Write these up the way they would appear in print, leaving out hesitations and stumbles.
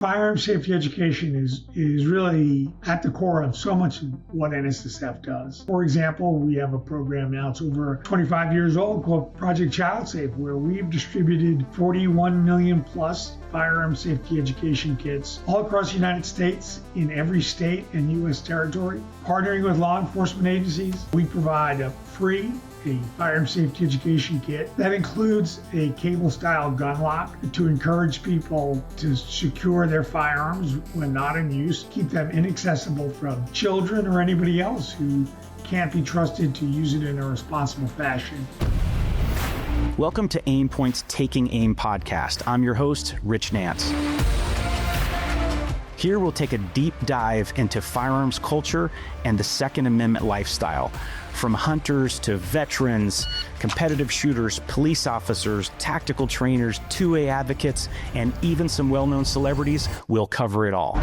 Firearm safety education is really at the core of so much of what NSSF does. For example, we have a program now, it's over 25 years old, called Project Child Safe, where we've distributed 41 million plus firearm safety education kits all across the United States, in every state and U.S. territory. Partnering with law enforcement agencies, we provide a firearm safety education kit that includes a cable-style gun lock to encourage people to secure their firearms when not in use, keep them inaccessible from children or anybody else who can't be trusted to use it in a responsible fashion. Welcome to Aimpoint's Taking Aim Podcast. I'm your host, Rich Nance. Here we'll take a deep dive into firearms culture and the Second Amendment lifestyle. From hunters to veterans, competitive shooters, police officers, tactical trainers, 2A advocates, and even some well-known celebrities, we'll cover it all.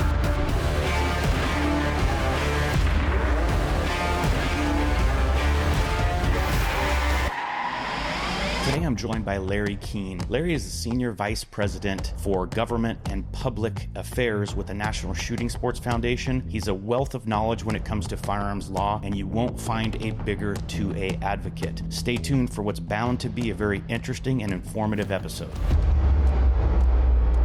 Today I'm joined by Larry Keane. Larry is the Senior Vice President for Government and Public Affairs with the National Shooting Sports Foundation. He's a wealth of knowledge when it comes to firearms law, and you won't find a bigger 2A advocate. Stay tuned for what's bound to be a very interesting and informative episode.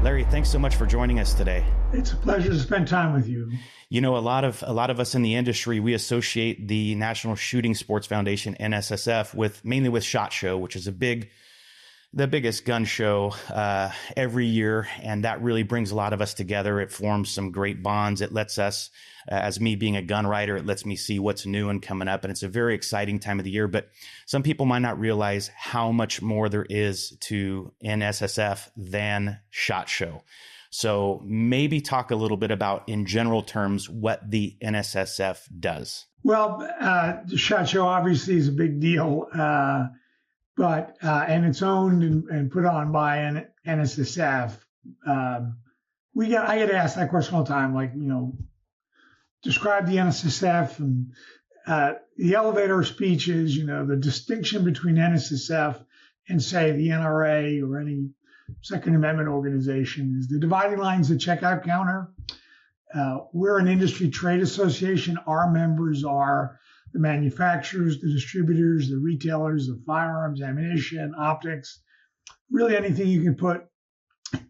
Larry, thanks so much for joining us today. It's a pleasure to spend time with you. You know, a lot of us in the industry, we associate the National Shooting Sports Foundation, NSSF, mainly with SHOT Show, which is the biggest gun show every year, and that really brings a lot of us together. It forms some great bonds. It lets us, as me being a gun writer, it lets me see what's new and coming up, and it's a very exciting time of the year. But some people might not realize how much more there is to NSSF than SHOT Show. So maybe talk a little bit about, in general terms, what the NSSF does. Well, the SHOT Show obviously is a big deal, but and it's owned and put on by NSSF. I get asked that question all the time, like, describe the NSSF, and the elevator speech is, the distinction between NSSF and, say, the NRA or any Second Amendment organization is the dividing lines, the checkout counter. We're an industry trade association. Our members are the manufacturers, the distributors, the retailers of firearms, ammunition, optics, really anything you can put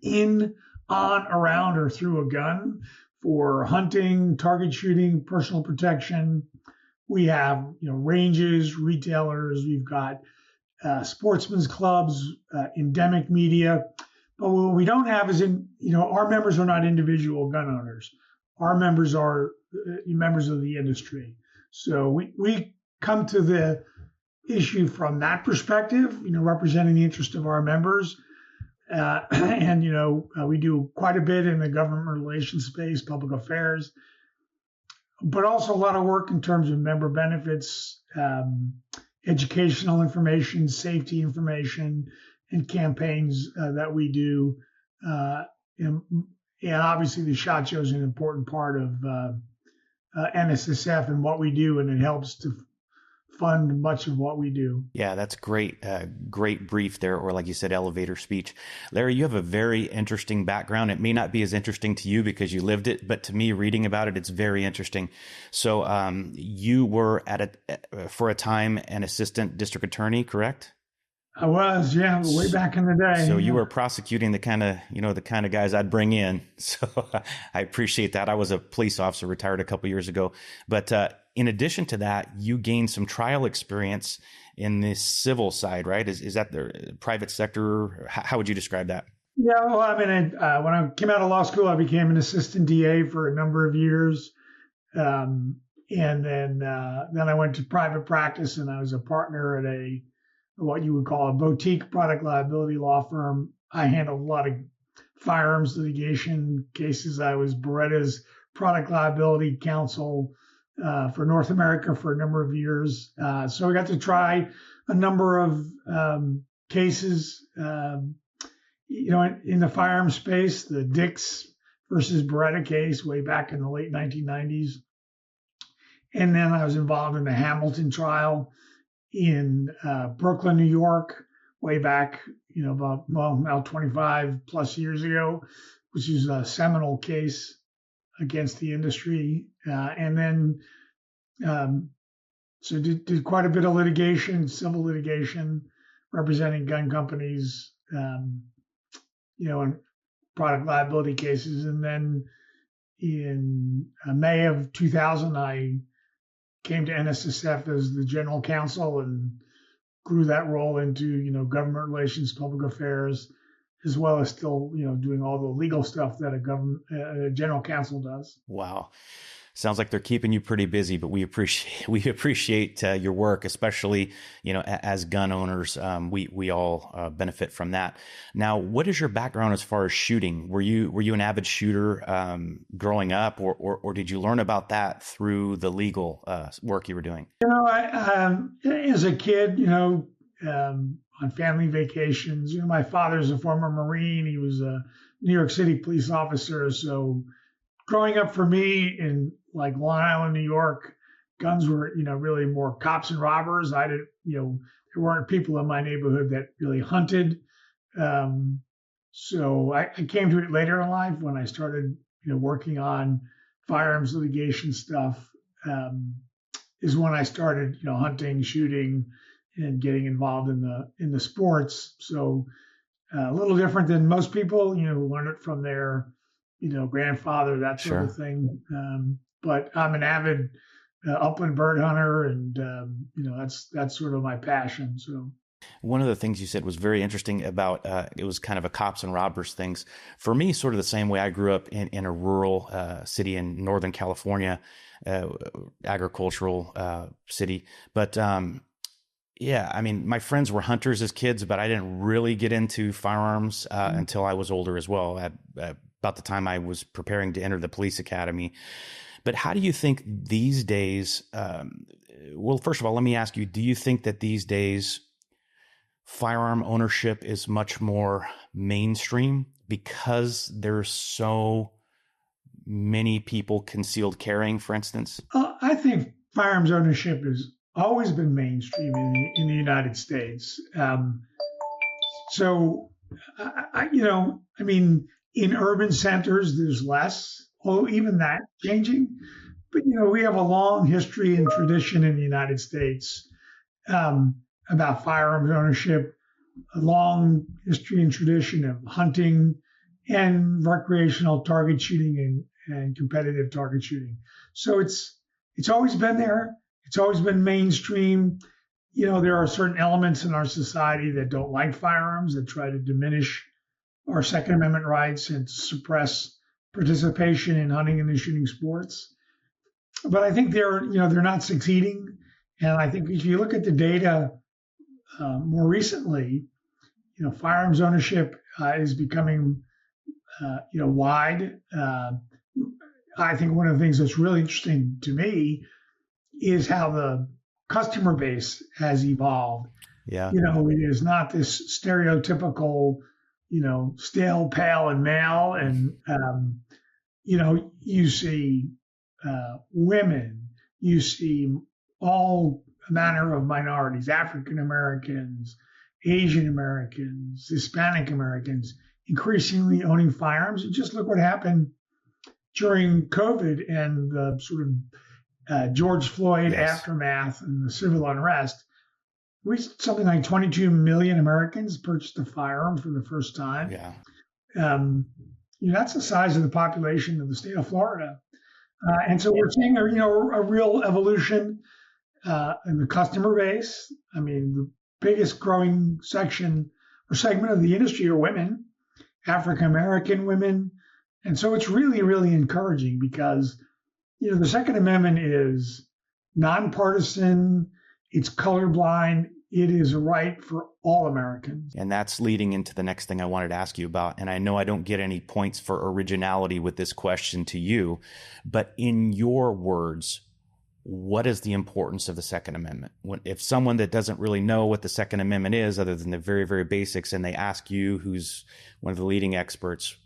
in, on, around, or through a gun for hunting, target shooting, personal protection. We have, ranges, retailers. We've got sportsmen's clubs, endemic media. But what we don't have is our members are not individual gun owners. Our members are members of the industry. So we come to the issue from that perspective, representing the interest of our members. And we do quite a bit in the government relations space, public affairs, but also a lot of work in terms of member benefits, educational information, safety information, and campaigns that we do. And obviously the SHOT Show is an important part of NSSF and what we do, and it helps to fund much of what we do. Yeah, that's great. Great brief there, or like you said, elevator speech. Larry, you have a very interesting background. It may not be as interesting to you because you lived it, but to me, reading about it, it's very interesting. So you were for a time an assistant district attorney, correct? I was, yeah, way back in the day. So you were prosecuting the kind of guys I'd bring in. So I appreciate that. I was a police officer, retired a couple years ago. But in addition to that, you gained some trial experience in the civil side, right? Is that the private sector? How would you describe that? Yeah, well, when I came out of law school, I became an assistant DA for a number of years. And then I went to private practice, and I was a partner at what you would call a boutique product liability law firm. I handled a lot of firearms litigation cases. I was Beretta's product liability counsel for North America for a number of years. So I got to try a number of cases, in the firearms space, the Dix versus Beretta case way back in the late 1990s. And then I was involved in the Hamilton trial in Brooklyn, New York, way back, about 25 plus years ago. which is a seminal case against the industry. And then, so did quite a bit of litigation, civil litigation, representing gun companies, in product liability cases. And then in May of 2000, I came to NSSF as the general counsel and grew that role into, government relations, public affairs, as well as still, doing all the legal stuff that a general counsel does. Wow. Sounds like they're keeping you pretty busy, but we appreciate your work, especially, as gun owners. We all benefit from that. Now, what is your background as far as shooting? Were you an avid shooter growing up, or did you learn about that through the legal work you were doing? As a kid, on family vacations, my father's a former Marine. He was a New York City police officer. So growing up for me in like Long Island, New York, guns were, really more cops and robbers. I didn't, there weren't people in my neighborhood that really hunted. So I came to it later in life when I started, working on firearms litigation stuff, is when I started, hunting, shooting, and getting involved in the sports. So a little different than most people, learn it from their, grandfather, that sort of thing. But I'm an avid upland bird hunter, and that's sort of my passion. So one of the things you said was very interesting about it was kind of a cops and robbers things. For me, sort of the same way. I grew up in a rural city in Northern California, agricultural city, but yeah, I mean, my friends were hunters as kids, but I didn't really get into firearms until I was older as well, at about the time I was preparing to enter the police academy. But how do you think these days, well, first of all, let me ask you, do you think that these days firearm ownership is much more mainstream because there's so many people concealed carrying, for instance? I think firearms ownership has always been mainstream in the United States. So, in urban centers, there's less, although even that changing. But, we have a long history and tradition in the United States about firearms ownership, a long history and tradition of hunting and recreational target shooting and competitive target shooting. So it's always been there. It's always been mainstream. There are certain elements in our society that don't like firearms, that try to diminish our Second Amendment rights and suppress participation in hunting and shooting sports. But I think they're not succeeding. And I think if you look at the data more recently, firearms ownership is becoming, wide. I think one of the things that's really interesting to me is how the customer base has evolved. Yeah. It is not this stereotypical, stale, pale, and male. And, you see women, you see all manner of minorities, African Americans, Asian Americans, Hispanic Americans, increasingly owning firearms. And just look what happened during COVID and the sort of George Floyd aftermath and the civil unrest. Something like 22 million Americans purchased a firearm for the first time. Yeah. That's the size of the population of the state of Florida. And so we're seeing a real evolution in the customer base. I mean, the biggest growing segment of the industry are women, African American women. And so it's really, really encouraging because, the Second Amendment is nonpartisan, it's colorblind, it is a right for all Americans. And that's leading into the next thing I wanted to ask you about. And I know I don't get any points for originality with this question to you, but in your words, what is the importance of the Second Amendment? If someone that doesn't really know what the Second Amendment is, other than the very, very basics, and they ask you, who's one of the leading experts,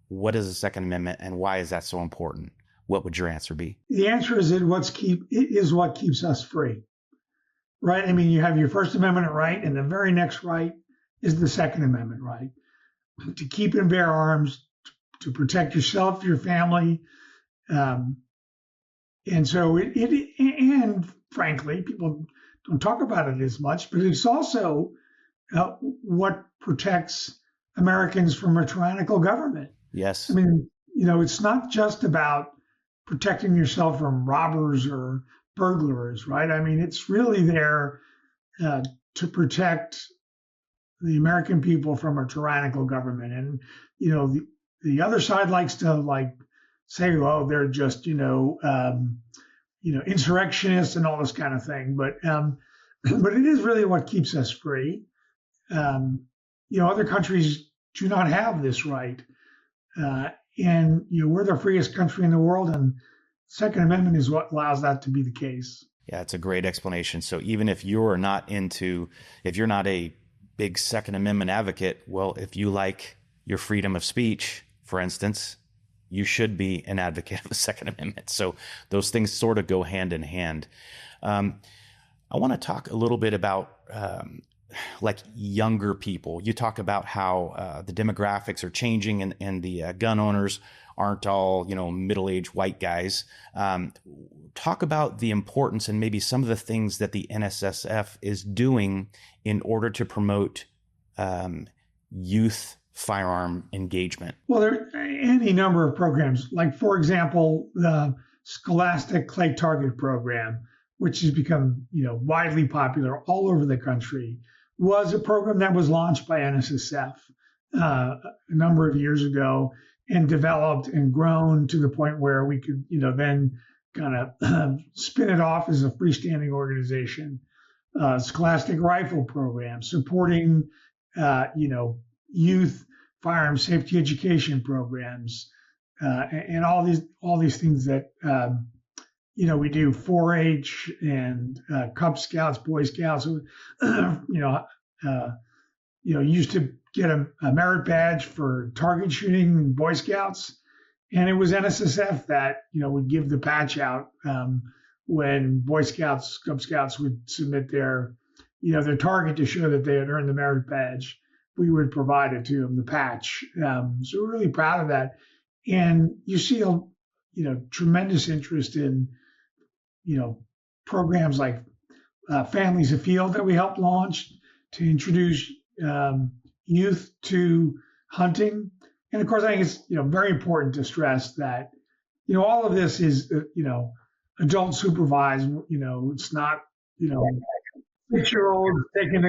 what is the Second Amendment and why is that so important? What would your answer be? The answer is it is what keeps us free, right? I mean, you have your First Amendment right, and the very next right is the Second Amendment right to keep and bear arms, to protect yourself, your family. And so and frankly, people don't talk about it as much, but it's also what protects Americans from a tyrannical government. Yes. I mean, it's not just about protecting yourself from robbers or burglars, right? I mean, it's really there to protect the American people from a tyrannical government. And, the other side likes to say, well, they're just, insurrectionists and all this kind of thing. But it is really what keeps us free. Other countries do not have this right. And we're the freest country in the world, and Second Amendment is what allows that to be the case. Yeah, it's a great explanation. So even if you're not a big Second Amendment advocate, well, if you like your freedom of speech, for instance, you should be an advocate of the Second Amendment. So those things sort of go hand in hand. I want to talk a little bit about younger people. You talk about how the demographics are changing and the gun owners aren't all, middle-aged white guys. Talk about the importance and maybe some of the things that the NSSF is doing in order to promote youth firearm engagement. Well, there are any number of programs. Like, for example, the Scholastic Clay Target program, which has become, widely popular all over the country, was a program that was launched by NSSF a number of years ago and developed and grown to the point where we could, then kind of spin it off as a freestanding organization. Scholastic Rifle program, supporting, youth firearm safety education programs, and all these things that, we do 4-H and Cub Scouts, Boy Scouts, used to get a merit badge for target shooting in Boy Scouts. And it was NSSF that, would give the patch out when Boy Scouts, Cub Scouts would submit their target to show that they had earned the merit badge. We would provide it to them, the patch. So we're really proud of that. And you see tremendous interest in, programs like Families Afield that we helped launch to introduce youth to hunting. And of course, I think it's very important to stress that all of this is adult supervised. It's not 6-year-olds taking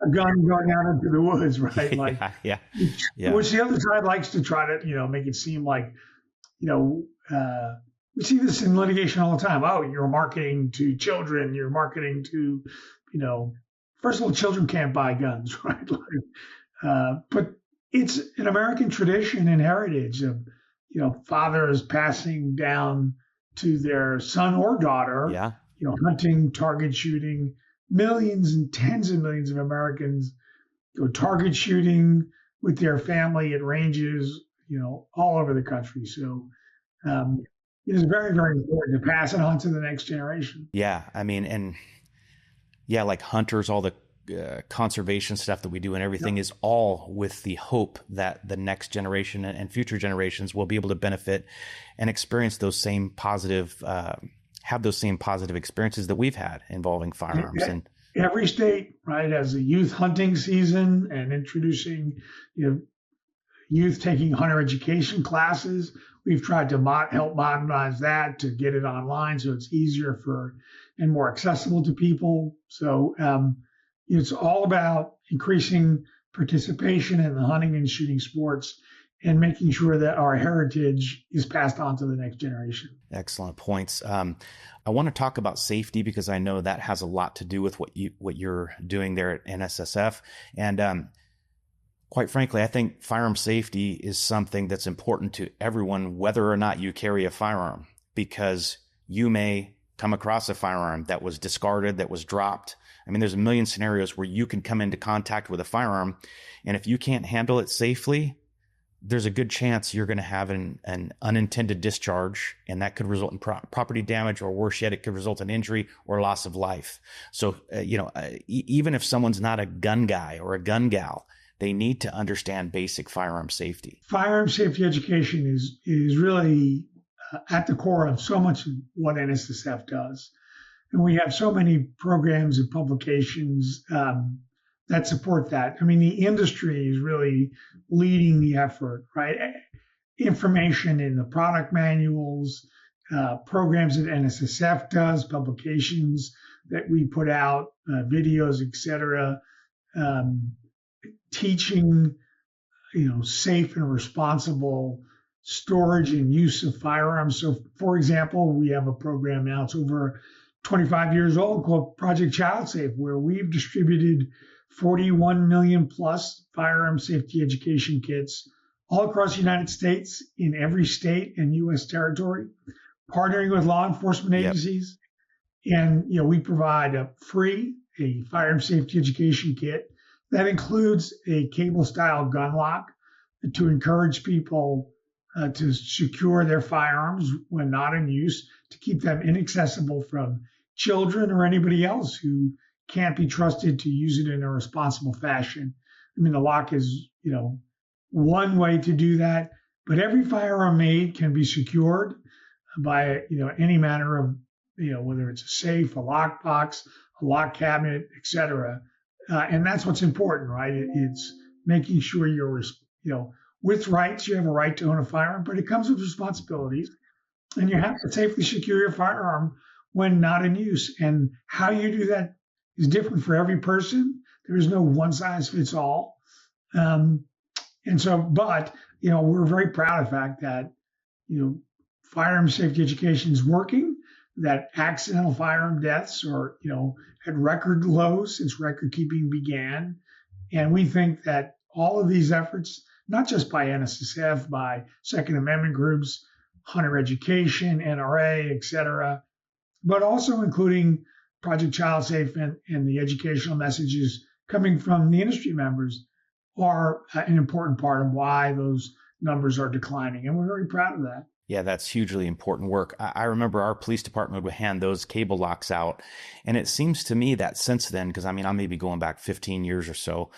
a gun going out into the woods, right? Yeah. Which the other side likes to try to make it seem like we see this in litigation all the time. Oh, you're marketing to children. You're marketing to first of all, children can't buy guns, right? But it's an American tradition and heritage of, fathers passing down to their son or daughter, hunting, target shooting. Millions and tens of millions of Americans go target shooting with their family at ranges, all over the country. So it is very, very important to pass it on to the next generation. Yeah. I mean, like hunters, all the conservation stuff that we do and everything is all with the hope that the next generation and future generations will be able to benefit and experience those same positive, have those same positive experiences that we've had involving firearms. And every state, right, has a youth hunting season and introducing, youth taking hunter education classes. We've tried to help modernize that to get it online so it's easier and more accessible to people. So it's all about increasing participation in the hunting and shooting sports and making sure that our heritage is passed on to the next generation. Excellent points. I want to talk about safety because I know that has a lot to do with what you're doing there at NSSF. And quite frankly, I think firearm safety is something that's important to everyone, whether or not you carry a firearm, because you may come across a firearm that was discarded, that was dropped. I mean, there's a million scenarios where you can come into contact with a firearm, and if you can't handle it safely, there's a good chance you're going to have an unintended discharge, and that could result in property damage, or worse yet, it could result in injury or loss of life. So, even if someone's not a gun guy or a gun gal, they need to understand basic firearm safety. Firearm safety education is really at the core of so much of what NSSF does. And we have so many programs and publications that support that. I mean, the industry is really leading the effort, right? Information in the product manuals, programs that NSSF does, publications that we put out, videos, etc., teaching, safe and responsible storage and use of firearms. So, for example, we have a program now, it's over 25 years old, called Project Child Safe, where we've distributed 41 million plus firearm safety education kits all across the United States, in every state and U.S. territory, partnering with law enforcement agencies. Yep. And, we provide a firearm safety education kit that includes a cable-style gun lock to encourage people to secure their firearms when not in use, to keep them inaccessible from children or anybody else who can't be trusted to use it in a responsible fashion. I mean, the lock is, one way to do that, but every firearm made can be secured by, any manner of, whether it's a safe, a lockbox, a lock cabinet, etc. And that's what's important, right? It's making sure you're, with rights, you have a right to own a firearm, but it comes with responsibilities, and you have to safely secure your firearm when not in use. And how you do that is different for every person. There is no one size fits all. But we're very proud of the fact that, firearm safety education is working, that accidental firearm deaths are, at record lows since record keeping began. And we think that all of these efforts, not just by NSSF, by Second Amendment groups, hunter education, NRA, et cetera, but also including Project Child Safe and the educational messages coming from the industry members, are an important part of why those numbers are declining. And we're very proud of that. Yeah, that's hugely important work. I remember our police department would hand those cable locks out. And it seems to me that since then, because I may be going back 15 years or so,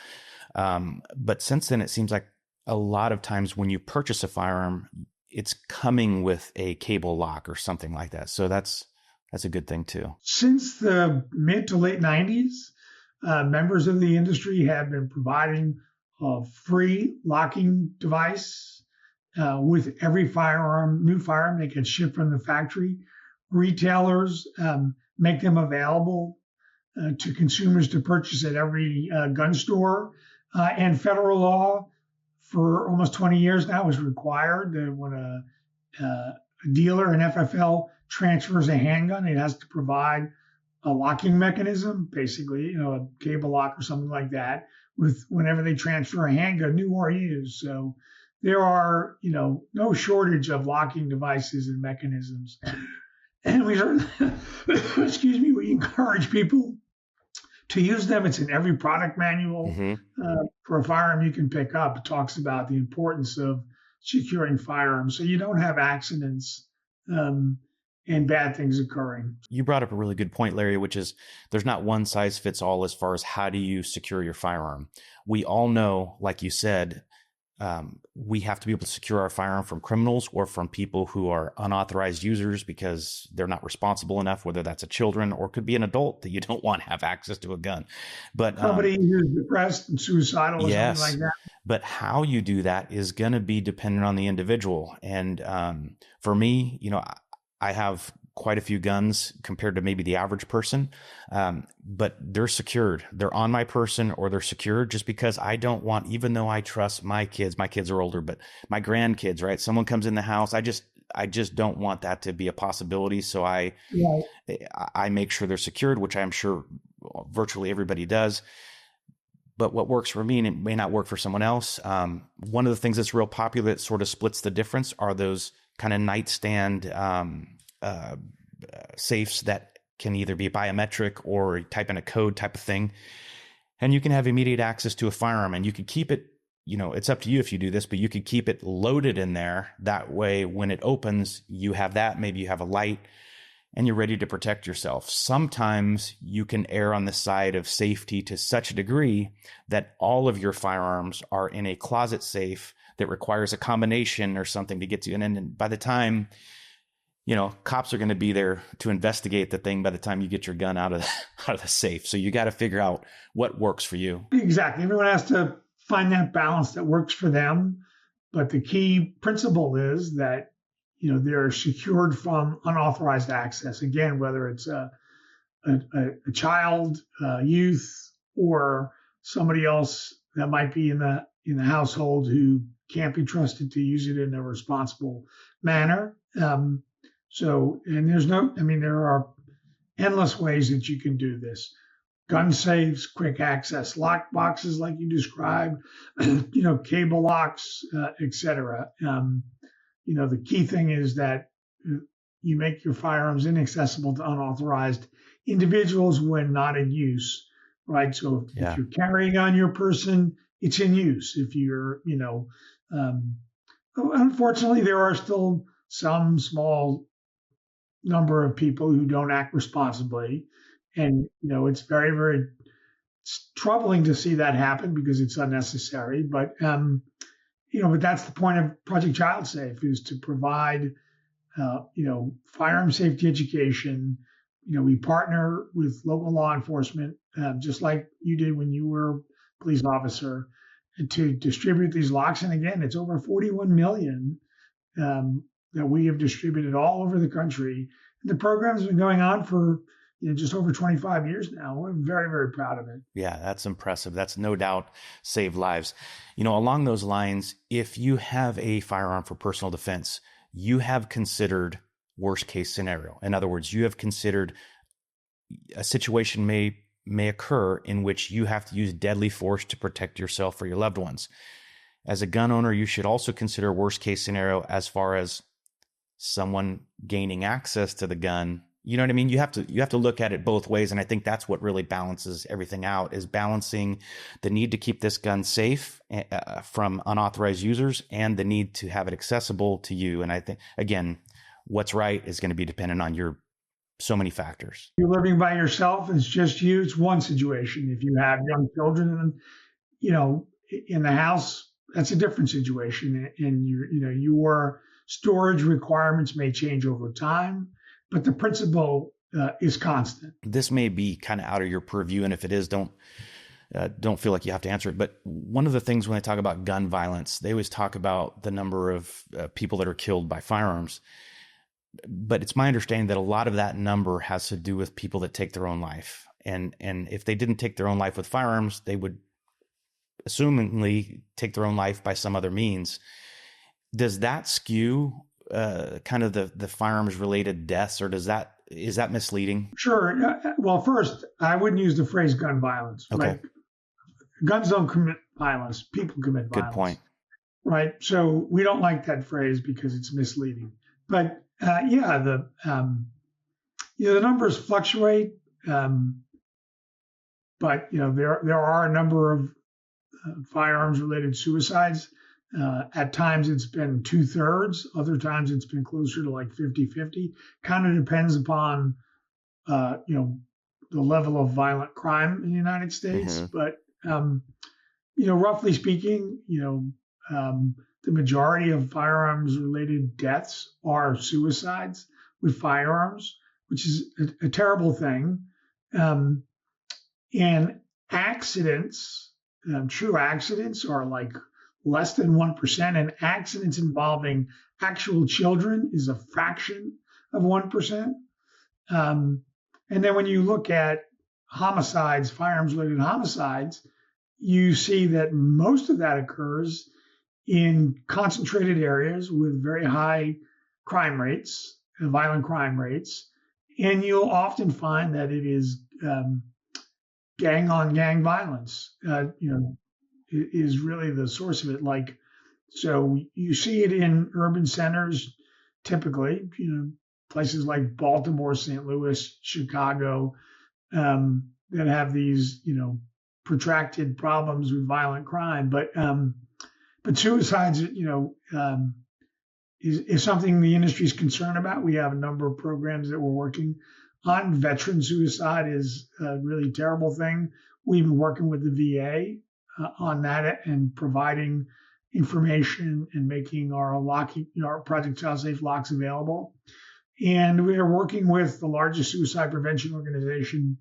but since then, it seems like a lot of times when you purchase a firearm, it's coming with a cable lock or something like that. So that's a good thing too. Since the mid to late 90s, members of the industry have been providing a free locking device with every new firearm that gets shipped from the factory. Retailers make them available to consumers to purchase at every gun store. And federal law for almost 20 years now is required that when a dealer, an FFL, transfers a handgun, it has to provide a locking mechanism, basically, a cable lock or something like that, with whenever they transfer a handgun, new or used. So there are, no shortage of locking devices and mechanisms. And we we encourage people to use them. It's in every product manual for a firearm you can pick up. It talks about the importance of securing firearms so you don't have accidents and bad things occurring. You brought up a really good point, Larry, which is there's not one size fits all as far as how do you secure your firearm. We all know, like you said, we have to be able to secure our firearm from criminals or from people who are unauthorized users because they're not responsible enough, whether that's a children or could be an adult that you don't want to have access to a gun. But somebody who's depressed and suicidal or something like that. But how you do that is going to be dependent on the individual. And for me, I have quite a few guns compared to maybe the average person, but they're secured. They're on my person or they're secured just because I don't want, even though I trust my kids are older, but my grandkids, right? Someone comes in the house. I just don't want that to be a possibility. So I make sure they're secured, which I'm sure virtually everybody does. But what works for me and it may not work for someone else. One of the things that's real popular that sort of splits the difference are those kind of nightstand safes that can either be biometric or type in a code type of thing. And you can have immediate access to a firearm and you can keep it, it's up to you if you do this, but you could keep it loaded in there. That way, when it opens, you have that, maybe you have a light and you're ready to protect yourself. Sometimes you can err on the side of safety to such a degree that all of your firearms are in a closet safe that requires a combination or something to get to you. And then by the time, cops are going to be there to investigate the thing by the time you get your gun out of the safe. So you got to figure out what works for you. Exactly. Everyone has to find that balance that works for them. But the key principle is that they're secured from unauthorized access. Again, whether it's a child, youth, or somebody else that might be in the household who can't be trusted to use it in a responsible manner. And there are endless ways that you can do this. Gun safes, quick access lock boxes like you described, cable locks, etc. The key thing is that you make your firearms inaccessible to unauthorized individuals when not in use, right? So if you're carrying on your person, it's in use. If you're, unfortunately, there are still some small number of people who don't act responsibly. And, it's very, very troubling to see that happen because it's unnecessary. But but that's the point of Project Child Safe, is to provide, firearm safety education. We partner with local law enforcement, just like you did when you were a police officer, and to distribute these locks. And again, it's over 41 million that we have distributed all over the country. And the program's been going on for just over 25 years now. We're very, very proud of it. Yeah, that's impressive. That's no doubt saved lives. Along those lines, if you have a firearm for personal defense, you have considered worst case scenario. In other words, you have considered a situation may occur in which you have to use deadly force to protect yourself or your loved ones. As a gun owner, you should also consider worst case scenario as far as someone gaining access to the gun. You know what I mean? You have to look at it both ways. And I think that's what really balances everything out, is balancing the need to keep this gun safe from unauthorized users and the need to have it accessible to you. And I think, again, what's right is going to be dependent on so many factors. You're living by yourself, it's just you. It's one situation. If you have young children, in the house, that's a different situation. And your storage requirements may change over time, but the principle is constant. This may be kind of out of your purview, and if it is, don't feel like you have to answer it. But one of the things when they talk about gun violence, they always talk about the number of people that are killed by firearms. But it's my understanding that a lot of that number has to do with people that take their own life. And if they didn't take their own life with firearms, they would assumingly take their own life by some other means. Does that skew kind of the firearms related deaths, or is that misleading? Sure. Well, first, I wouldn't use the phrase gun violence. Okay. Right? Guns don't commit violence. People commit violence. Good point. Right. So we don't like that phrase because it's misleading. But the numbers fluctuate. But there are a number of firearms related suicides. At times it's been 2/3. Other times it's been closer to like 50-50. Kind of depends upon, the level of violent crime in the United States. Mm-hmm. But, roughly speaking, the majority of firearms related deaths are suicides with firearms, which is a terrible thing. And accidents, true accidents, are like less than 1%, and accidents involving actual children is a fraction of 1%. And then when you look at homicides, firearms-related homicides, you see that most of that occurs in concentrated areas with very high crime rates, violent crime rates. And you'll often find that it is gang-on-gang violence, is really the source of it. So you see it in urban centers, typically, places like Baltimore, St. Louis, Chicago, that have these, protracted problems with violent crime. But suicides, is something the industry is concerned about. We have a number of programs that we're working on. Veteran suicide is a really terrible thing. We've been working with the VA on that and providing information and making our our Project Child Safe locks available. And we are working with the largest suicide prevention organization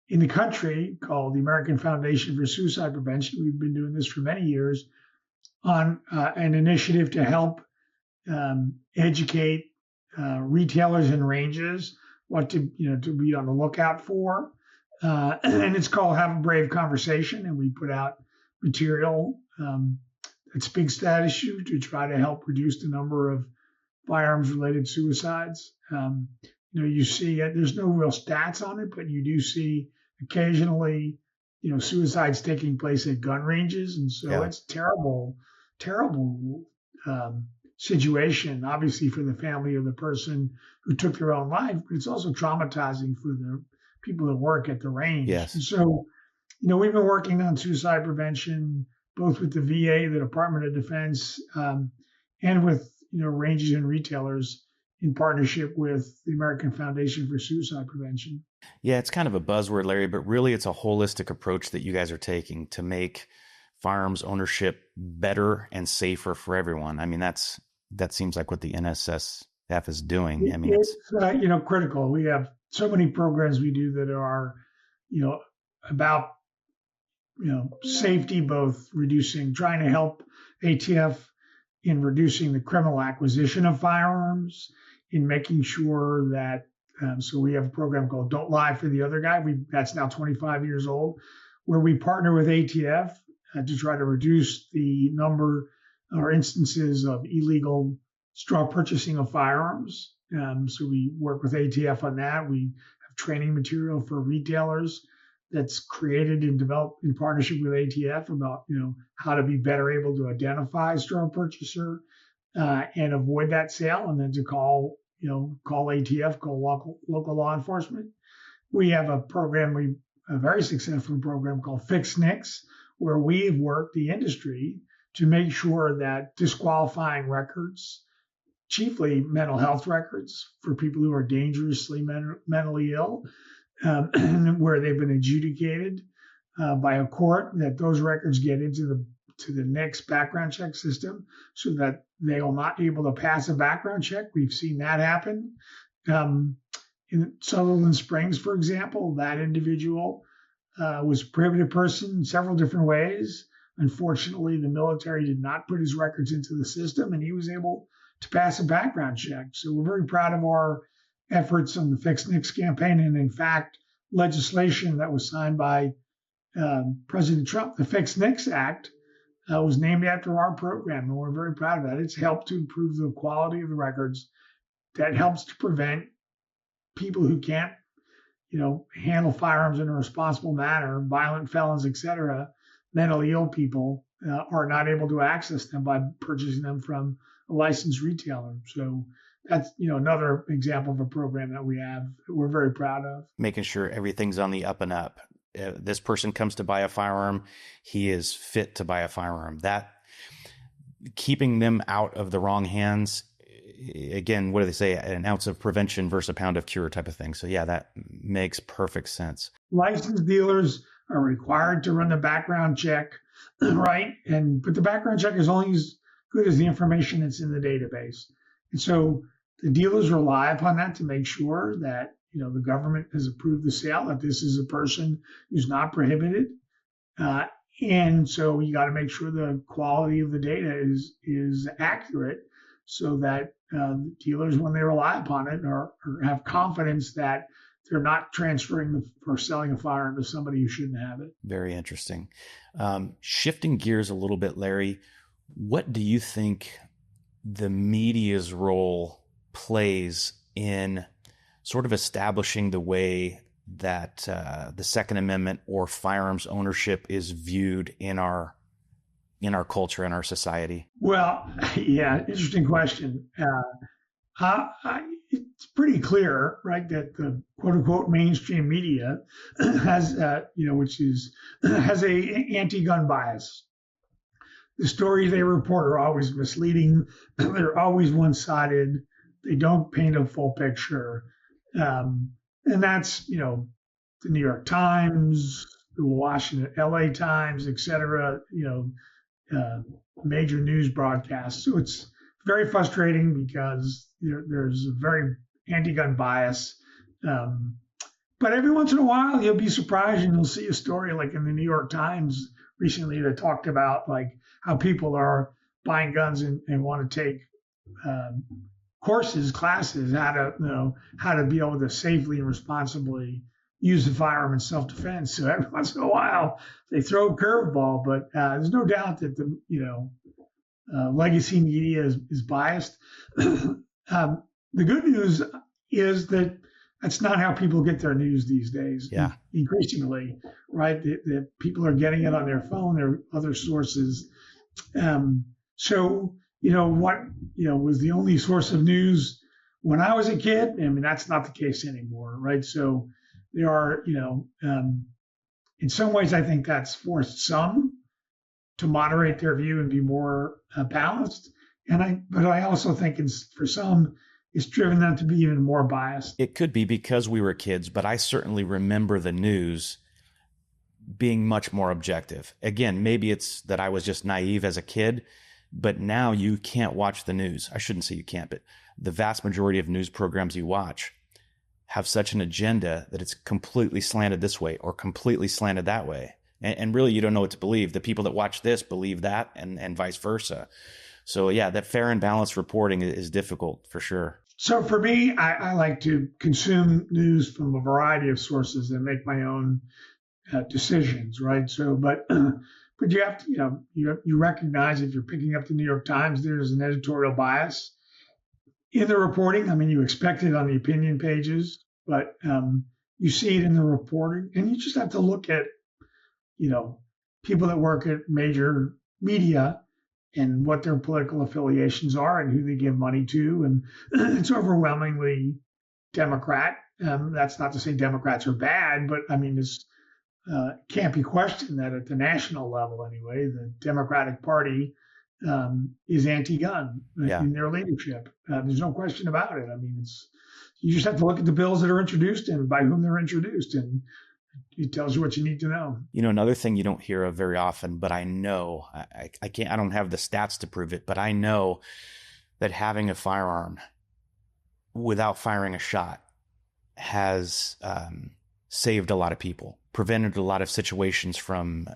in the country called the American Foundation for Suicide Prevention. We've been doing this for many years on an initiative to help educate retailers and ranges what to be on the lookout for. And it's called Have a Brave Conversation. And we put out material that speaks to that issue to try to help reduce the number of firearms-related suicides. You see there's no real stats on it, but you do see occasionally, suicides taking place at gun ranges, and so it's terrible situation, obviously for the family of the person who took their own life, but it's also traumatizing for the people that work at the range. Yes. And so, we've been working on suicide prevention both with the VA, the Department of Defense, and with ranges and retailers in partnership with the American Foundation for Suicide Prevention. Yeah, it's kind of a buzzword, Larry, but really it's a holistic approach that you guys are taking to make firearms ownership better and safer for everyone. I mean, that seems like what the NSSF is doing. I mean, it's critical. We have so many programs we do that are, about, safety, both trying to help ATF in reducing the criminal acquisition of firearms, in making sure that, so we have a program called Don't Lie for the Other Guy. That's now 25 years old, where we partner with ATF to try to reduce the number or instances of illegal straw purchasing of firearms. So we work with ATF on that. We have training material for retailers that's created and developed in partnership with ATF about, how to be better able to identify a straw purchaser and avoid that sale, and then to call ATF, call local law enforcement. We have a very successful program called Fix NICS, where we've worked the industry to make sure that disqualifying records, chiefly mental health records for people who are dangerously mentally ill, where they've been adjudicated by a court, that those records get into the NICS background check system so that they are not able to pass a background check. We've seen that happen. In Sutherland Springs, for example, that individual was a prohibited person in several different ways. Unfortunately, the military did not put his records into the system, and he was able to pass a background check. So we're very proud of our efforts on the Fix NICS campaign. And in fact, legislation that was signed by President Trump, the Fix NICS Act, was named after our program, and we're very proud of that. It's helped to improve the quality of the records. That helps to prevent people who can't, handle firearms in a responsible manner, violent felons, etc., mentally ill people are not able to access them by purchasing them from a licensed retailer. So that's, another example of a program that we have that we're very proud of. Making sure everything's on the up and up. This person comes to buy a firearm, he is fit to buy a firearm. That keeping them out of the wrong hands, again, what do they say? An ounce of prevention versus a pound of cure type of thing. So yeah, that makes perfect sense. Licensed dealers are required to run the background check, right? But the background check is only as good as the information that's in the database. And so the dealers rely upon that to make sure that the government has approved the sale, that this is a person who's not prohibited. And so you got to make sure the quality of the data is accurate so that dealers, when they rely upon it, or have confidence that they're not transferring or selling a firearm to somebody who shouldn't have it. Very interesting. Shifting gears a little bit, Larry, what do you think the media's role plays in sort of establishing the way that the Second Amendment or firearms ownership is viewed in our culture, in our society? Well, yeah, interesting question. It's pretty clear, right, that the quote unquote mainstream media has, has a anti-gun bias. the stories they report are always misleading. They're always one-sided. They don't paint a full picture. And that's, the New York Times, the Washington, LA Times, et cetera, major news broadcasts. So it's very frustrating because there's a very anti-gun bias. But every once in a while, you'll be surprised and you'll see a story like in the New York Times recently that talked about like how people are buying guns and want to take classes, how to be able to safely and responsibly use the firearm in self-defense. So every once in a while, they throw a curveball, but there's no doubt that the legacy media is biased. The good news is that that's not how people get their news these days. Yeah. Increasingly, right? The people are getting it on their phone, their other sources. So, what, was the only source of news when I was a kid? I mean, that's not the case anymore, right? So there are, in some ways, I think that's forced some to moderate their view and be more balanced. But I also think for some, it's driven them to be even more biased. It could be because we were kids, but I certainly remember the news being much more objective. Again, maybe it's that I was just naive as a kid, but now you can't watch the news. I shouldn't say you can't, but the vast majority of news programs you watch have such an agenda that it's completely slanted this way or completely slanted that way. And really, you don't know what to believe. The people that watch this believe that and vice versa. So yeah, that fair and balanced reporting is difficult for sure. So for me, I like to consume news from a variety of sources and make my own decisions, right? So, but you have to, you recognize if you're picking up the New York Times, there's an editorial bias in the reporting. I mean, you expect it on the opinion pages, but you see it in the reporting, and you just have to look at, people that work at major media and what their political affiliations are and who they give money to. And it's overwhelmingly Democrat. That's not to say Democrats are bad, but I mean, it's can't be questioned that at the national level anyway, the Democratic Party is anti-gun in their leadership. There's no question about it. I mean, you just have to look at the bills that are introduced and by whom they're introduced, and it tells you what you need to know. Another thing you don't hear of very often, but I know, I don't have the stats to prove it, but I know that having a firearm without firing a shot has saved a lot of people, prevented a lot of situations from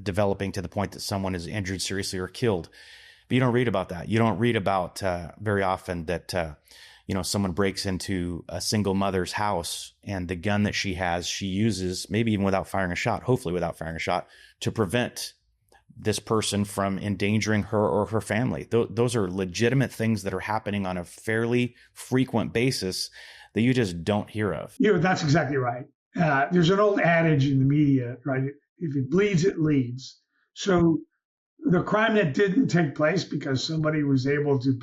developing to the point that someone is injured seriously or killed. But you don't read about that. You don't read about very often that someone breaks into a single mother's house and the gun that she has, she uses, maybe even without firing a shot, hopefully without firing a shot, to prevent this person from endangering her or her family. Those are legitimate things that are happening on a fairly frequent basis that you just don't hear of. That's exactly right. There's an old adage in the media, right? If it bleeds, it leads. So the crime that didn't take place because somebody was able to,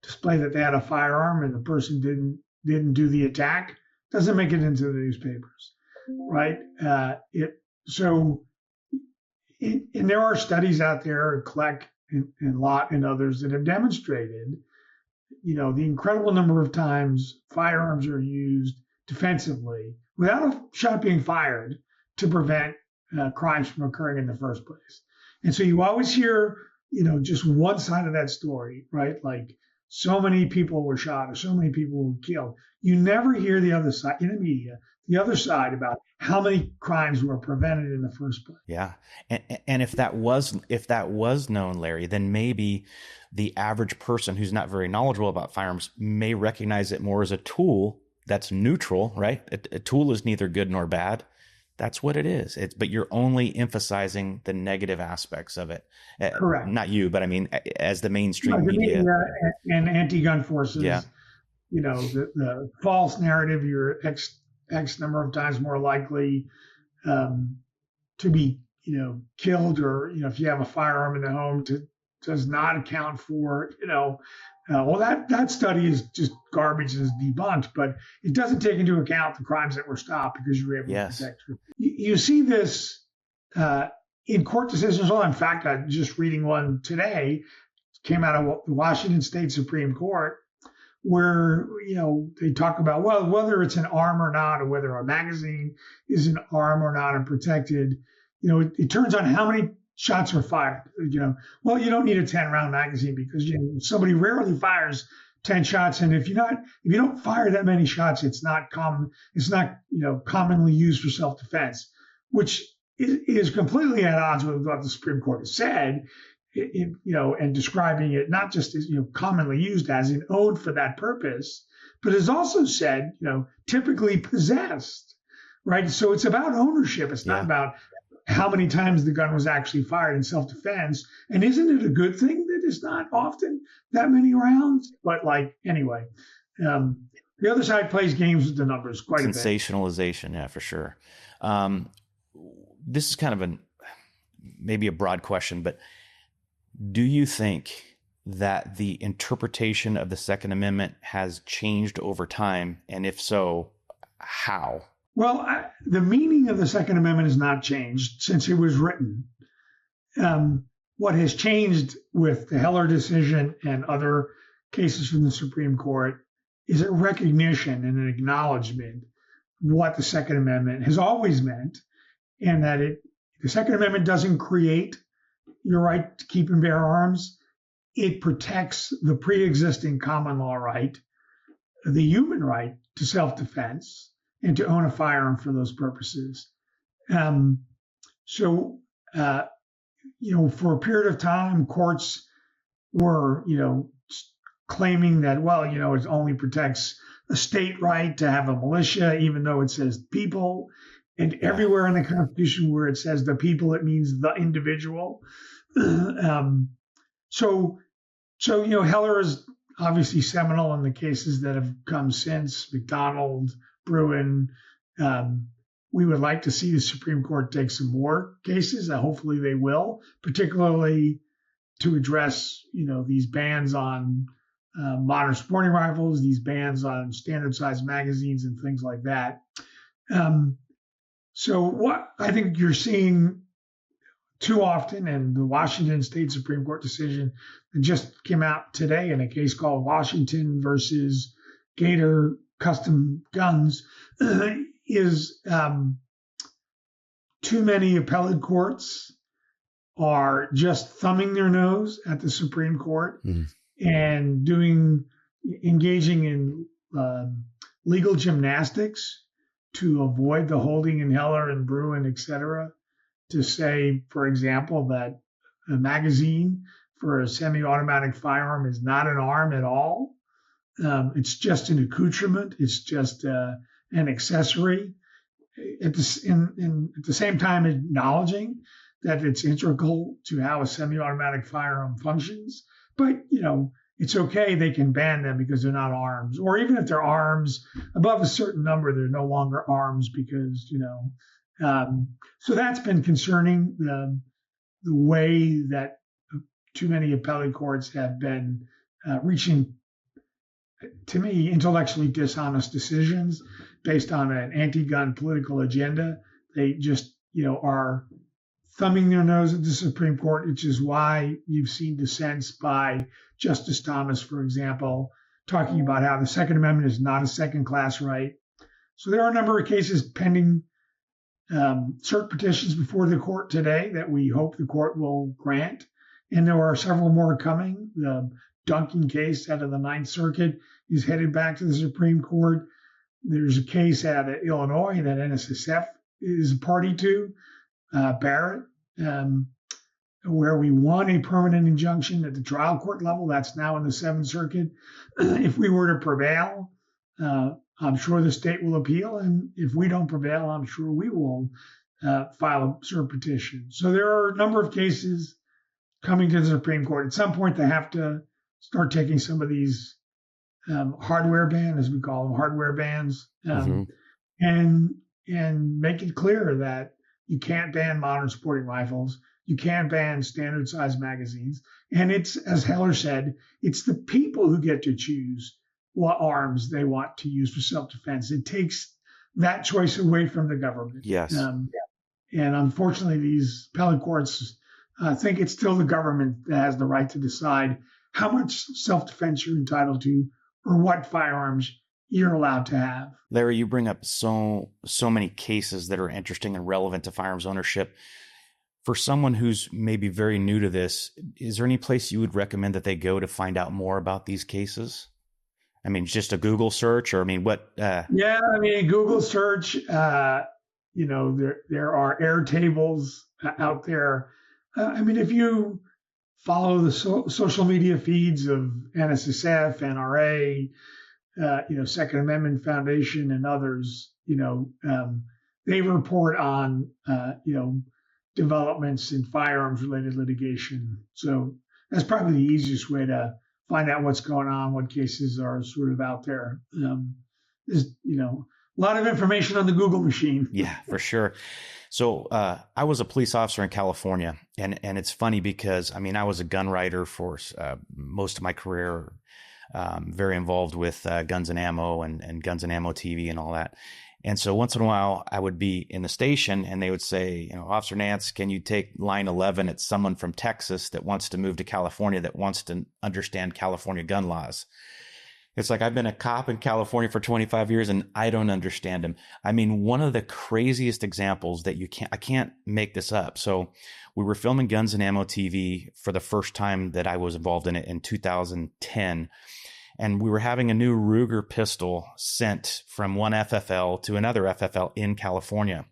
display that they had a firearm and the person didn't do the attack doesn't make it into the newspapers, right? And there are studies out there, Kleck and Lott and others that have demonstrated, the incredible number of times firearms are used defensively without a shot being fired to prevent crimes from occurring in the first place. And so you always hear, just one side of that story, right? Like so many people were shot or so many people were killed. You never hear the other side in the media, the other side about how many crimes were prevented in the first place. Yeah. And if that was known, Larry, then maybe the average person who's not very knowledgeable about firearms may recognize it more as a tool that's neutral, right? A tool is neither good nor bad. That's what it is. But you're only emphasizing the negative aspects of it. Correct. Not you, but I mean, as the mainstream media and anti-gun forces. Yeah. The false narrative, you're X number of times more likely to be, killed, or, if you have a firearm in the home, does not account for, well, that study is just garbage and is debunked, but it doesn't take into account the crimes that were stopped because you were able to protect her. You see this in court decisions, in fact, I'm just reading one today, came out of the Washington State Supreme Court, where, they talk about, well, whether it's an arm or not, or whether a magazine is an arm or not and protected, it turns on how many shots are fired. Well, you don't need a 10-round magazine because somebody rarely fires 10 shots, and if you don't fire that many shots, it's not common. It's not commonly used for self-defense, which is completely at odds with what the Supreme Court has said. And describing it not just as commonly used as in owned for that purpose, but has also said typically possessed, right? So it's about ownership. It's not about how many times the gun was actually fired in self-defense. And isn't it a good thing that it's not often that many rounds? But anyway, the other side plays games with the numbers quite a bit. Sensationalization, yeah, for sure. This is kind of maybe a broad question, but do you think that the interpretation of the Second Amendment has changed over time? And if so, how? Well, the meaning of the Second Amendment has not changed since it was written. What has changed with the Heller decision and other cases from the Supreme Court is a recognition and an acknowledgement of what the Second Amendment has always meant, and that the Second Amendment doesn't create your right to keep and bear arms. It protects the pre-existing common law right, the human right to self-defense, and to own a firearm for those purposes. For a period of time, courts were, claiming that, it only protects a state right to have a militia, even though it says people. And everywhere in the Constitution where it says the people, it means the individual. Heller is obviously seminal in the cases that have come since, McDonald, Bruin. We would like to see the Supreme Court take some more cases. Hopefully they will, particularly to address, these bans on modern sporting rifles, these bans on standard size magazines and things like that. So what I think you're seeing too often, and the Washington State Supreme Court decision that just came out today in a case called Washington versus Gator Custom Guns, is too many appellate courts are just thumbing their nose at the Supreme Court and engaging in legal gymnastics to avoid the holding in Heller and Bruin, et cetera, to say, for example, that a magazine for a semi-automatic firearm is not an arm at all. It's just an accoutrement. It's just an accessory. At the same time, acknowledging that it's integral to how a semi-automatic firearm functions. But, it's okay. They can ban them because they're not arms. Or even if they're arms, above a certain number, they're no longer arms because, so that's been concerning, the way that too many appellate courts have been reaching, to me, intellectually dishonest decisions based on an anti-gun political agenda. They just, are thumbing their nose at the Supreme Court, which is why you've seen dissents by Justice Thomas, for example, talking about how the Second Amendment is not a second-class right. So there are a number of cases pending cert petitions before the court today that we hope the court will grant. And there are several more coming. The Duncan case out of the Ninth Circuit is headed back to the Supreme Court. There's a case out of Illinois that NSSF is a party to, Barrett, where we won a permanent injunction at the trial court level. That's now in the Seventh Circuit. If we were to prevail, I'm sure the state will appeal. And if we don't prevail, I'm sure we will file a cert petition. So there are a number of cases coming to the Supreme Court. At some point, they have to start taking some of these hardware bans, as we call them, hardware bans, and make it clear that you can't ban modern sporting rifles. You can't ban standard size magazines. And it's, as Heller said, it's the people who get to choose what arms they want to use for self-defense. It takes that choice away from the government. Yes. And unfortunately, these appellate courts think it's still the government that has the right to decide how much self-defense you're entitled to or what firearms you're allowed to have. Larry, you bring up so many cases that are interesting and relevant to firearms ownership. For someone who's maybe very new to this, is there any place you would recommend that they go to find out more about these cases? I mean, just a Google search, or I mean, what? Yeah, I mean, Google search. There are air tables out there. I mean, if you follow the social media feeds of NSSF, NRA, Second Amendment Foundation, and others, they report on, developments in firearms-related litigation. So that's probably the easiest way to find out what's going on, what cases are sort of out there. There's, a lot of information on the Google machine. Yeah, for sure. So I was a police officer in California, and it's funny because, I mean, I was a gun writer for most of my career, very involved with Guns and Ammo and Guns and Ammo TV and all that. And so once in a while, I would be in the station and they would say, Officer Nance, can you take line 11? It's someone from Texas that wants to move to California, that wants to understand California gun laws. It's like, I've been a cop in California for 25 years and I don't understand them. I mean, one of the craziest examples that I can't make this up. So we were filming Guns and Ammo TV for the first time that I was involved in it in 2010. And we were having a new Ruger pistol sent from one FFL to another FFL in California.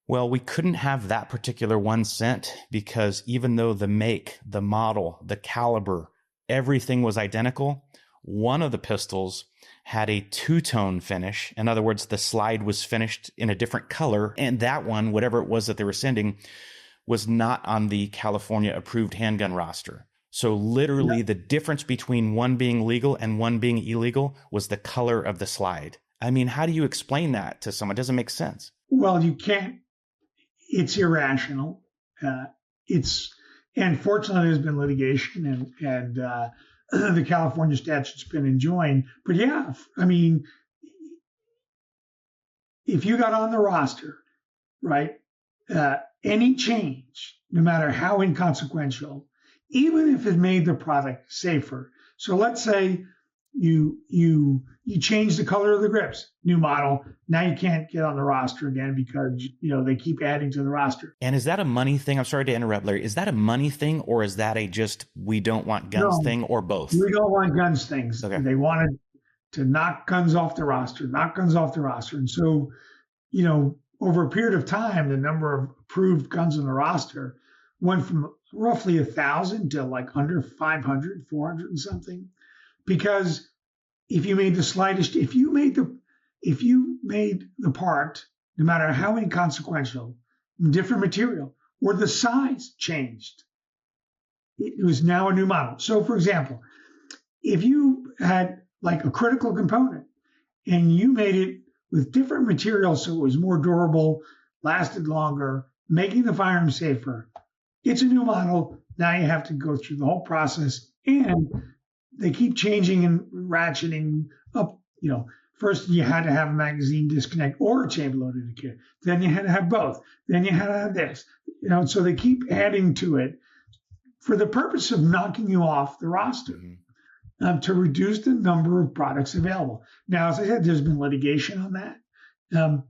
Well, we couldn't have that particular one sent because even though the make, the model, the caliber, everything was identical, one of the pistols had a two-tone finish. In other words, the slide was finished in a different color. And that one, whatever it was that they were sending, was not on the California approved handgun roster. So literally the difference between one being legal and one being illegal was the color of the slide. I mean, how do you explain that to someone? It doesn't make sense. Well, you can't. It's irrational. And fortunately, there's been litigation and the California statute's been enjoined. But yeah, I mean, if you got on the roster, right, any change, no matter how inconsequential, even if it made the product safer. So let's say you change the color of the grips, new model. Now you can't get on the roster again because, they keep adding to the roster. And is that a money thing? I'm sorry to interrupt, Larry. Is that a money thing or is that a just we don't want guns thing, or both? We don't want guns things. Okay. They wanted to knock guns off the roster. And so, over a period of time, the number of approved guns on the roster went from roughly 1,000 to like under 500, 400 and something. Because if you made the part, no matter how inconsequential, different material, or the size changed, it was now a new model. So for example, if you had like a critical component and you made it with different materials so it was more durable, lasted longer, making the firearm safer, it's a new model. Now you have to go through the whole process, and they keep changing and ratcheting up. First you had to have a magazine disconnect or a chamber loaded kit. Then you had to have both. Then you had to have this. So they keep adding to it for the purpose of knocking you off the roster, to reduce the number of products available. Now, as I said, there's been litigation on that, and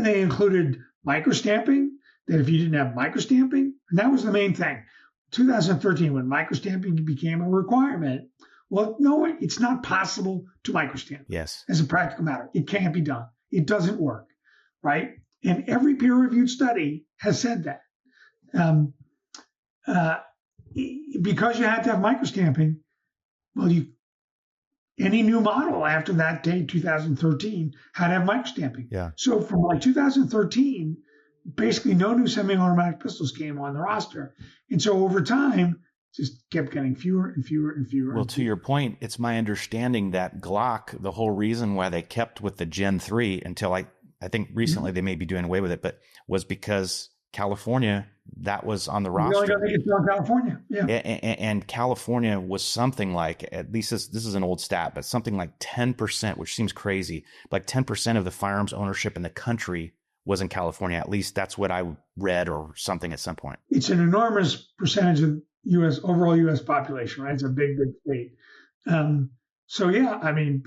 they included microstamping. That if you didn't have microstamping, and that was the main thing. 2013, when microstamping became a requirement, well, no, it's not possible to microstamp. Yes. As a practical matter, it can't be done. It doesn't work, right? And every peer-reviewed study has said that. Because you had to have microstamping, well, any new model after that date, 2013, had to have microstamping. Yeah. So from like 2013, basically no new semi-automatic pistols came on the roster. And so over time, just kept getting fewer and fewer and fewer. Well, to your point, it's my understanding that Glock, the whole reason why they kept with the Gen 3 until I think recently they may be doing away with it, but was because California, that was on the roster. You only got to California. Yeah. And California was something like, at least this is an old stat, but something like 10%, which seems crazy, like 10% of the firearms ownership in the country was in California. At least that's what I read or something at some point. It's an enormous percentage of overall U.S. population, right? It's a big, big state. So yeah, I mean,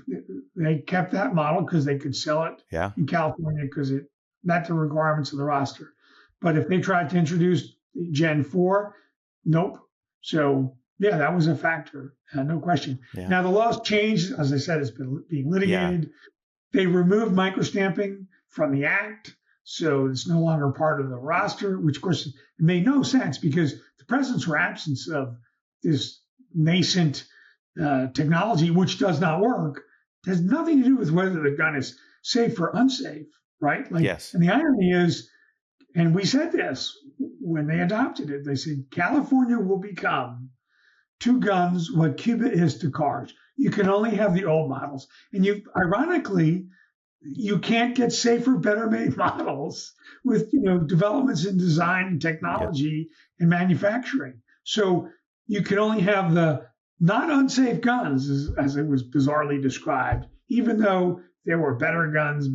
they kept that model because they could sell it in California because it met the requirements of the roster. But if they tried to introduce Gen 4, nope. So yeah, that was a factor, no question. Yeah. Now the law's changed, as I said, it's been being litigated. Yeah. They removed microstamping from the act, so it's no longer part of the roster, which of course made no sense because the presence or absence of this nascent technology, which does not work, has nothing to do with whether the gun is safe or unsafe, right? Like, yes. And the irony is, and we said this when they adopted it, they said California will become to guns what Cuba is to cars. You can only have the old models. And ironically, you can't get safer, better made models with, developments in design and technology and manufacturing. So you can only have the not unsafe guns, as it was bizarrely described, even though there were better guns,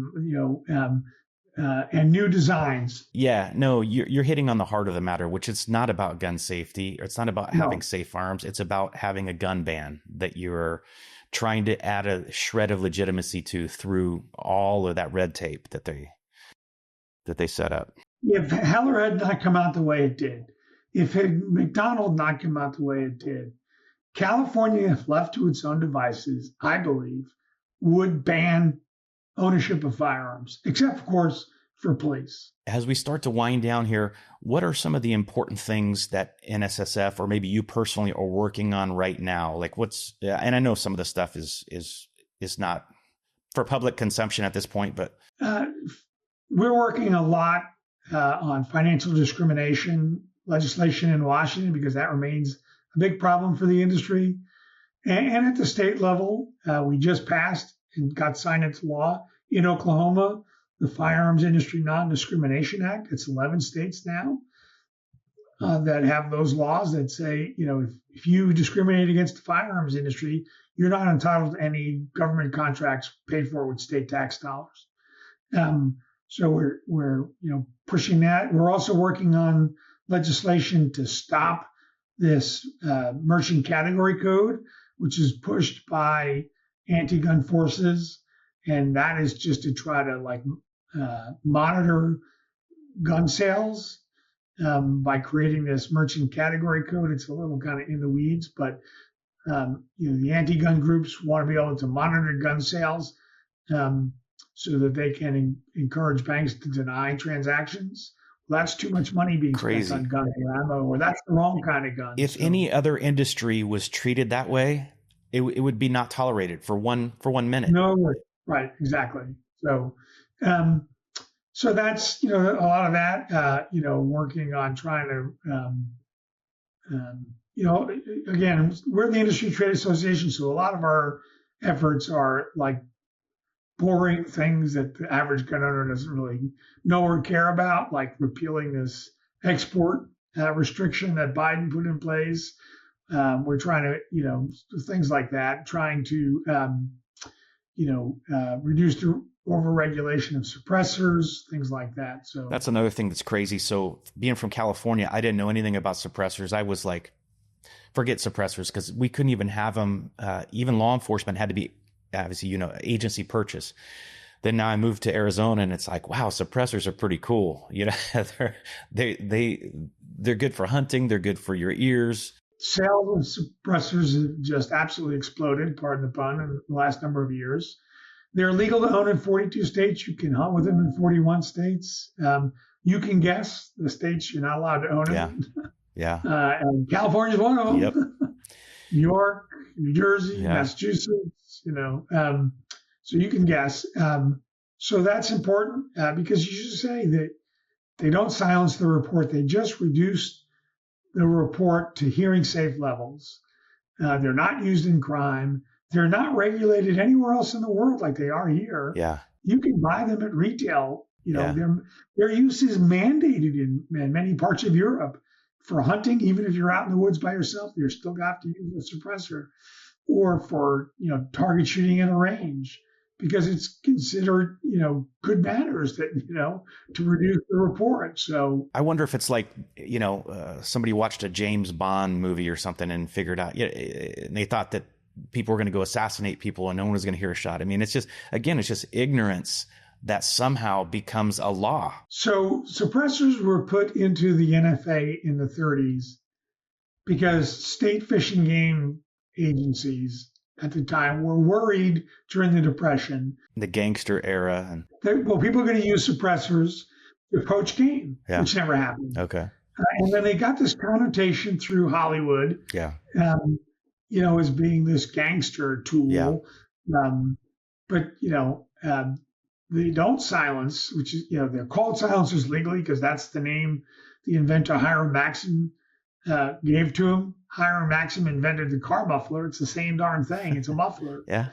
and new designs. Yeah, no, you're hitting on the heart of the matter, which it's not about gun safety. It's not about having safe arms. It's about having a gun ban that you're trying to add a shred of legitimacy to through all of that red tape that they set up. If Heller had not come out the way it did, if McDonald not come out the way it did, California, if left to its own devices, I believe, would ban ownership of firearms, except, of course, for police. As we start to wind down here, what are some of the important things that NSSF or maybe you personally are working on right now? Like and I know some of the stuff is not for public consumption at this point, but we're working a lot on financial discrimination legislation in Washington because that remains a big problem for the industry. And at the state level, we just passed and got signed into law in Oklahoma, the Firearms Industry Non-Discrimination Act. It's 11 states now that have those laws that say, if you discriminate against the firearms industry, you're not entitled to any government contracts paid for with state tax dollars. So we're pushing that. We're also working on legislation to stop this merchant category code, which is pushed by anti-gun forces, and that is just to try to monitor gun sales by creating this merchant category code. It's a little kind of in the weeds, but the anti-gun groups want to be able to monitor gun sales so that they can encourage banks to deny transactions. Well, that's too much money being spent on guns or ammo, or that's the wrong kind of gun. If any other industry was treated that way, it would be not tolerated for 1 minute. No, right, exactly. So, so that's a lot of that. Working on trying to, again, we're the Industry Trade Association, so a lot of our efforts are like boring things that the average gun owner doesn't really know or care about, like repealing this export restriction that Biden put in place. We're trying to, things like that, trying to, reduce the overregulation of suppressors, things like that. So that's another thing that's crazy. So being from California, I didn't know anything about suppressors. I was like, forget suppressors, because we couldn't even have them. Even law enforcement had to be, obviously, agency purchase. Then now I moved to Arizona and it's like, wow, suppressors are pretty cool. They're good for hunting. They're good for your ears. Sales of suppressors have just absolutely exploded, pardon the pun, in the last number of years. They're legal to own in 42 states. You can hunt with them in 41 states. You can guess the states you're not allowed to own them. Yeah. And California is one of them. Yep. New York, New Jersey, Massachusetts, so you can guess. So that's important because you should say that they don't silence the report. They just reduce the report to hearing safe levels. They're not used in crime. They're not regulated anywhere else in the world like they are here. Yeah. You can buy them at retail. Their use is mandated in many parts of Europe for hunting. Even if you're out in the woods by yourself, you still have to use a suppressor, or for target shooting in a range. because it's considered, good manners that, to reduce the report. So I wonder if it's like, somebody watched a James Bond movie or something and figured out, and they thought that people were going to go assassinate people and no one was going to hear a shot. I mean, it's just ignorance that somehow becomes a law. So suppressors were put into the NFA in the 30s because state fish and game agencies at the time were worried during the Depression. The gangster era. And people are going to use suppressors to poach game, which never happened. Okay. And then they got this connotation through Hollywood, as being this gangster tool. Yeah. But they don't silence, which is, they're called silencers legally because that's the name the inventor Hiram Maxim gave to him. Hiram Maxim invented the car muffler. It's the same darn thing. It's a muffler. Yeah.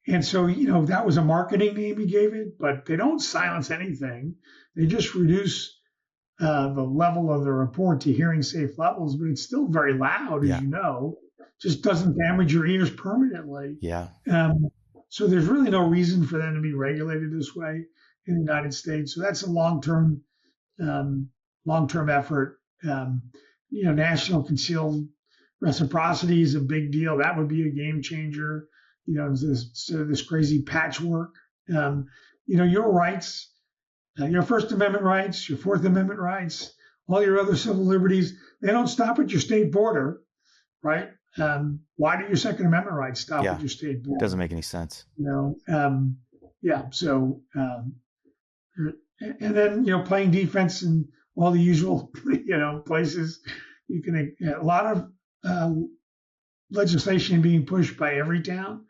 And so, that was a marketing name he gave it, but they don't silence anything. They just reduce the level of the report to hearing safe levels, but it's still very loud, as you know. Just doesn't damage your ears permanently. Yeah. So there's really no reason for them to be regulated this way in the United States. So that's a long-term effort. National concealed reciprocity is a big deal. That would be a game changer. Instead of this crazy patchwork. Your rights, your First Amendment rights, your Fourth Amendment rights, all your other civil liberties, they don't stop at your state border, right? Why do your Second Amendment rights stop at your state border? It doesn't make any sense. So, and then, playing defense in all the usual, places. You can, a lot of legislation being pushed by Everytown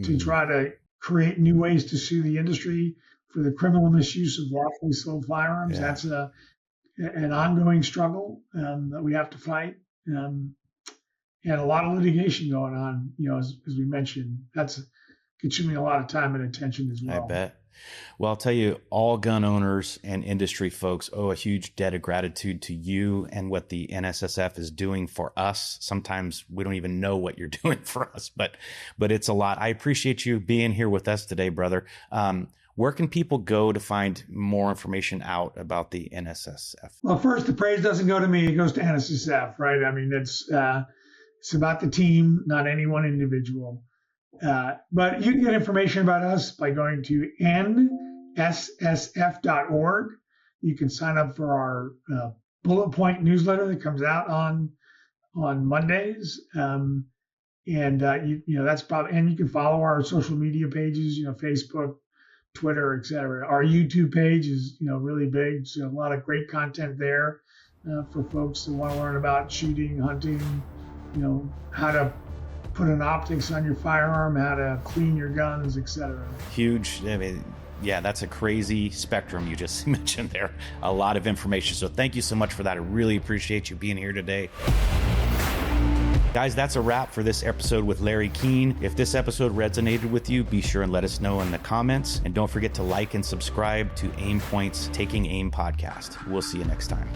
to try to create new ways to sue the industry for the criminal misuse of lawfully sold firearms. Yeah. That's an ongoing struggle that we have to fight. And a lot of litigation going on, as we mentioned. That's consuming a lot of time and attention as well. I bet. Well, I'll tell you, all gun owners and industry folks owe a huge debt of gratitude to you and what the NSSF is doing for us. Sometimes we don't even know what you're doing for us, but it's a lot. I appreciate you being here with us today, brother. Where can people go to find more information out about the NSSF? Well, first, the praise doesn't go to me. It goes to NSSF, right? I mean, it's about the team, not any one individual. But you can get information about us by going to nssf.org. You can sign up for our bullet point newsletter that comes out on Mondays. That's probably, and you can follow our social media pages, Facebook, Twitter, etc. Our YouTube page is, really big. So a lot of great content there for folks that want to learn about shooting, hunting, how to put an optics on your firearm, how to clean your guns, etc. Huge. I mean, that's a crazy spectrum you just mentioned there. A lot of information. So thank you so much for that. I really appreciate you being here today. Guys, that's a wrap for this episode with Larry Keane. If this episode resonated with you, be sure and let us know in the comments. And don't forget to like and subscribe to Aimpoint's Taking Aim Podcast. We'll see you next time.